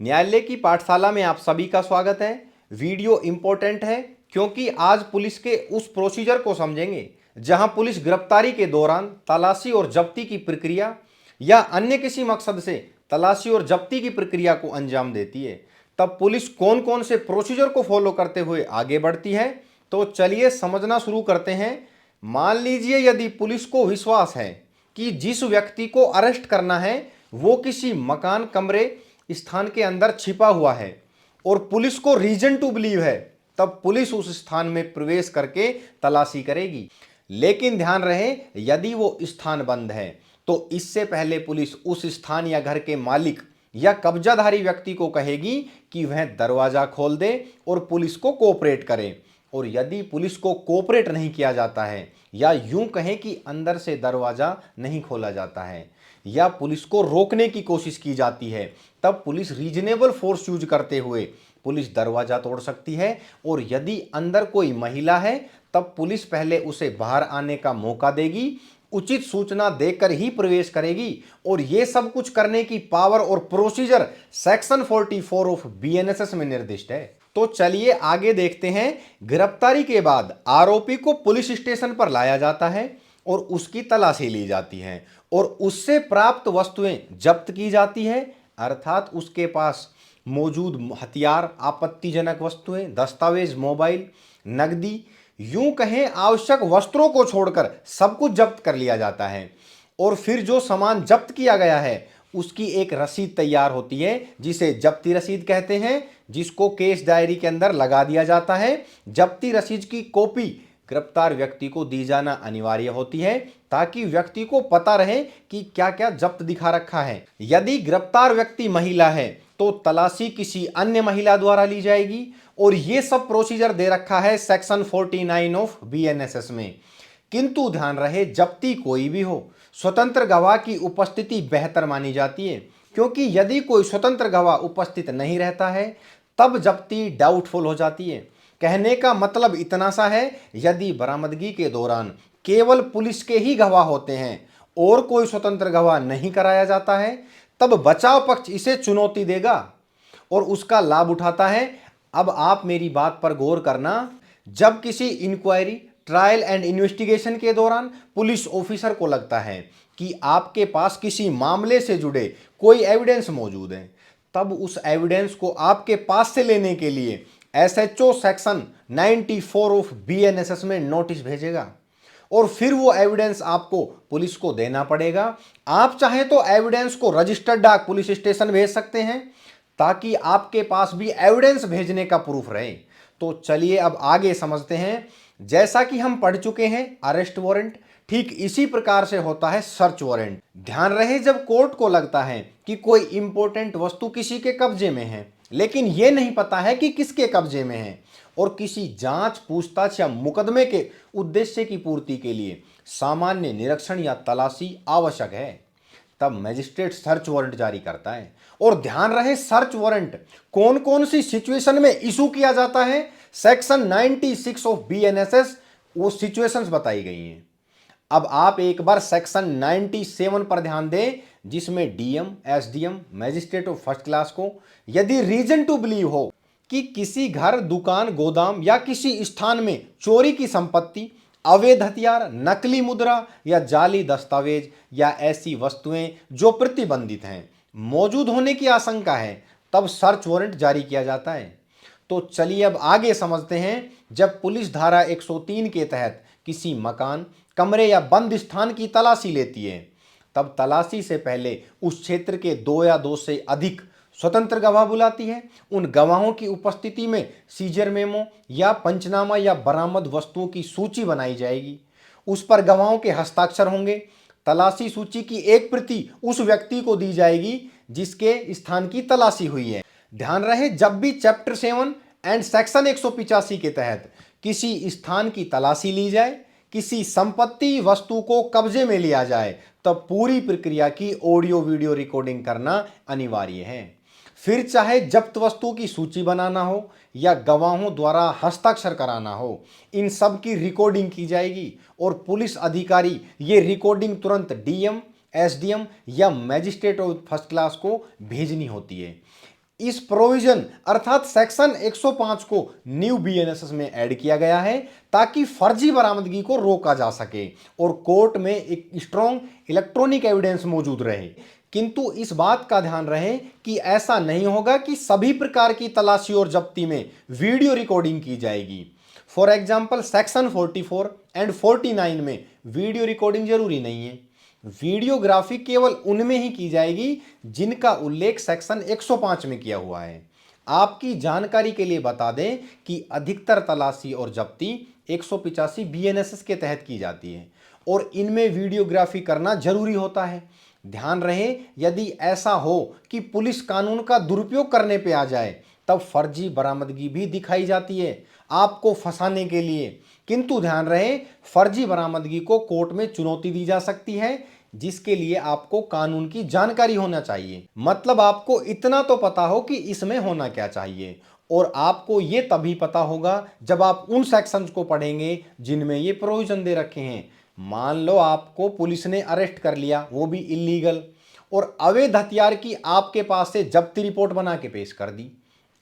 न्यायालय की पाठशाला में आप सभी का स्वागत है। वीडियो इम्पोर्टेंट है क्योंकि आज पुलिस के उस प्रोसीजर को समझेंगे जहां पुलिस गिरफ्तारी के दौरान तलाशी और जब्ती की प्रक्रिया या अन्य किसी मकसद से तलाशी और जब्ती की प्रक्रिया को अंजाम देती है। तब पुलिस कौन कौन से प्रोसीजर को फॉलो करते हुए आगे बढ़ती है, तो चलिए समझना शुरू करते हैं। मान लीजिए यदि पुलिस को विश्वास है कि जिस व्यक्ति को अरेस्ट करना है वो किसी मकान, कमरे, स्थान के अंदर छिपा हुआ है और पुलिस को रीजन टू बिलीव है, तब पुलिस उस स्थान में प्रवेश करके तलाशी करेगी। लेकिन ध्यान रहे, यदि वो स्थान बंद है तो इससे पहले पुलिस उस स्थान या घर के मालिक या कब्जाधारी व्यक्ति को कहेगी कि वह दरवाजा खोल दे और पुलिस को कोऑपरेट करे। और यदि पुलिस को कोऑपरेट नहीं किया जाता है या यूं कहें कि अंदर से दरवाजा नहीं खोला जाता है या पुलिस को रोकने की कोशिश की जाती है, तब पुलिस रीजनेबल फोर्स यूज करते हुए पुलिस दरवाजा तोड़ सकती है। और यदि अंदर कोई महिला है तब पुलिस पहले उसे बाहर आने का मौका देगी, उचित सूचना देकर ही प्रवेश करेगी। और यह सब कुछ करने की पावर और प्रोसीजर सेक्शन 44 ऑफ बीएनएसएस में निर्दिष्ट है। तो चलिए आगे देखते हैं। गिरफ्तारी के बाद आरोपी को पुलिस स्टेशन पर लाया जाता है और उसकी तलाशी ली जाती है और उससे प्राप्त वस्तुएं जब्त की जाती है, अर्थात उसके पास मौजूद हथियार, आपत्तिजनक वस्तुएं, दस्तावेज, मोबाइल, नकदी, यूं कहें आवश्यक वस्त्रों को छोड़कर सब कुछ जब्त कर लिया जाता है। और फिर जो सामान जब्त किया गया है उसकी एक रसीद तैयार होती है जिसे जब्ती रसीद कहते हैं, जिसको केस डायरी के अंदर लगा दिया जाता है। जब्ती रसीद की कॉपी गिरफ्तार व्यक्ति को दी जाना अनिवार्य होती है ताकि व्यक्ति को पता रहे कि क्या क्या जब्त दिखा रखा है। यदि गिरफ्तार व्यक्ति महिला है तो तलाशी किसी अन्य महिला द्वारा ली जाएगी और ये सब प्रोसीजर दे रखा है सेक्शन 49 ऑफ बीएनएसएस में। किंतु ध्यान रहे, जब्ती कोई भी हो, स्वतंत्र गवाह की उपस्थिति बेहतर मानी जाती है, क्योंकि यदि कोई स्वतंत्र गवाह उपस्थित नहीं रहता है तब जब्ती डाउटफुल हो जाती है। कहने का मतलब इतना सा है, यदि बरामदगी के दौरान केवल पुलिस के ही गवाह होते हैं और कोई स्वतंत्र गवाह नहीं कराया जाता है, तब बचाव पक्ष इसे चुनौती देगा और उसका लाभ उठाता है। अब आप मेरी बात पर गौर करना, जब किसी इंक्वायरी, ट्रायल एंड इन्वेस्टिगेशन के दौरान पुलिस ऑफिसर को लगता है कि आपके पास किसी मामले से जुड़े कोई एविडेंस मौजूद है, तब उस एविडेंस को आपके पास से लेने के लिए एसएचओ सेक्शन 94 ऑफ बीएनएसएस में नोटिस भेजेगा और फिर वो एविडेंस आपको पुलिस को देना पड़ेगा। आप चाहे तो एविडेंस को रजिस्टर्ड डाक पुलिस स्टेशन भेज सकते हैं ताकि आपके पास भी एविडेंस भेजने का प्रूफ रहे। तो चलिए अब आगे समझते हैं। जैसा कि हम पढ़ चुके हैं अरेस्ट वारंट, ठीक इसी प्रकार से होता है सर्च वारंट। ध्यान रहे, जब कोर्ट को लगता है कि कोई इंपॉर्टेंट वस्तु किसी के कब्जे में है लेकिन यह नहीं पता है कि किसके कब्जे में है और किसी जांच, पूछताछ या मुकदमे के उद्देश्य की पूर्ति के लिए सामान्य निरीक्षण या तलाशी आवश्यक है, तब मजिस्ट्रेट सर्च वारंट जारी करता है। और ध्यान रहे, सर्च वारंट कौन कौन सी सिचुएशन में इशू किया जाता है, सेक्शन 96 ऑफ बीएनएसएस वो सिचुएशंस बताई गई हैं। अब आप एक बार सेक्शन 97 पर ध्यान दें, जिसमें DM, SDM, magistrate of first class को यदि रीजन टू बिलीव हो कि किसी घर, दुकान, गोदाम या किसी स्थान में चोरी की संपत्ति, अवैध हथियार, नकली मुद्रा या जाली दस्तावेज या ऐसी वस्तुएं जो प्रतिबंधित हैं मौजूद होने की आशंका है, तब सर्च वारंट जारी किया जाता है। तो चलिए अब आगे समझते हैं। जब पुलिस धारा 103 के तहत किसी मकान, कमरे या बंद स्थान की तलाशी लेती है, तब तलाशी से पहले उस क्षेत्र के 2 या 2 से अधिक स्वतंत्र गवाह बुलाती है। उन गवाहों की उपस्थिति में सीजर मेमो या पंचनामा या बरामद वस्तुओं की सूची बनाई जाएगी। उस पर गवाहों के हस्ताक्षर होंगे। तलाशी सूची की एक प्रति उस व्यक्ति को दी जाएगी जिसके स्थान की तलाशी हुई है। ध्यान रहे, जब भी चैप्टर 7 एंड सेक्शन 185 के तहत किसी स्थान की तलाशी ली जाए, किसी संपत्ति, वस्तु को कब्जे में लिया जाए, तब पूरी प्रक्रिया की ऑडियो वीडियो रिकॉर्डिंग करना अनिवार्य है। फिर चाहे जब्त वस्तुओं की सूची बनाना हो या गवाहों द्वारा हस्ताक्षर कराना हो, इन सब की रिकॉर्डिंग की जाएगी और पुलिस अधिकारी ये रिकॉर्डिंग तुरंत डीएम, एसडीएम या मजिस्ट्रेट ऑफ फर्स्ट क्लास को भेजनी होती है। इस प्रोविजन अर्थात सेक्शन 105 को न्यू बीएनएसएस में ऐड किया गया है ताकि फर्जी बरामदगी को रोका जा सके और कोर्ट में एक स्ट्रॉन्ग इलेक्ट्रॉनिक एविडेंस मौजूद रहे। किंतु इस बात का ध्यान रहे कि ऐसा नहीं होगा कि सभी प्रकार की तलाशी और जब्ती में वीडियो रिकॉर्डिंग की जाएगी। फॉर एग्जाम्पल सेक्शन 44 एंड 49 में वीडियो रिकॉर्डिंग जरूरी नहीं है। वीडियोग्राफी केवल उनमें ही की जाएगी जिनका उल्लेख सेक्शन 105 में किया हुआ है। आपकी जानकारी के लिए बता दें कि अधिकतर तलाशी और जब्ती 185 बीएनएसएस के तहत की जाती है और इनमें वीडियोग्राफी करना जरूरी होता है। ध्यान रहे, यदि ऐसा हो कि पुलिस कानून का दुरुपयोग करने पे आ जाए तब फर्जी बरामदगी भी दिखाई जाती है आपको फंसाने के लिए। किंतु ध्यान रहे, फर्जी बरामदगी को कोर्ट में चुनौती दी जा सकती है जिसके लिए आपको कानून की जानकारी होना चाहिए। मतलब आपको इतना तो पता हो कि इसमें होना क्या चाहिए, और आपको ये तभी पता होगा जब आप उन सेक्शंस को पढ़ेंगे जिनमें ये प्रोविजन दे रखे हैं। मान लो आपको पुलिस ने अरेस्ट कर लिया, वो भी इलीगल, और अवैध हथियार की आपके पास से जब्ती रिपोर्ट बना के पेश कर दी।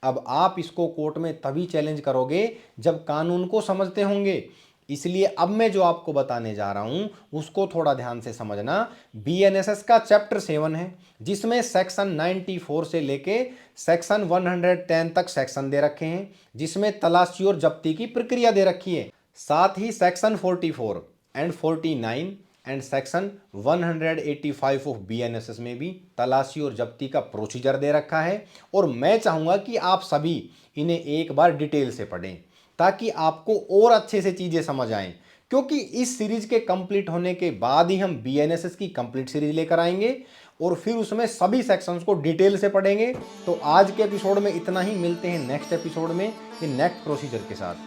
अब आप इसको कोर्ट में तभी चैलेंज करोगे जब कानून को समझते होंगे। इसलिए अब मैं जो आपको बताने जा रहा हूं उसको थोड़ा ध्यान से समझना। बीएनएसएस का चैप्टर 7 है जिसमें सेक्शन 94 से लेके सेक्शन 110 तक सेक्शन दे रखे हैं, जिसमें तलाशी और जब्ती की प्रक्रिया दे रखी है। साथ ही section 44 and 49 and section 185 of BNSS में भी तलाशी और जब्ती का प्रोसीजर दे रखा है। और मैं चाहूँगा कि आप सभी इन्हें एक बार डिटेल से पढ़ें ताकि आपको और अच्छे से चीज़ें समझ आएं, क्योंकि इस सीरीज के कंप्लीट होने के बाद ही हम बीएनएसएस की कंप्लीट सीरीज लेकर आएंगे और फिर उसमें सभी सेक्शंस को डिटेल से पढ़ेंगे। तो आज के एपिसोड में इतना ही, मिलते हैं नेक्स्ट एपिसोड में नेक्स्ट प्रोसीजर के साथ।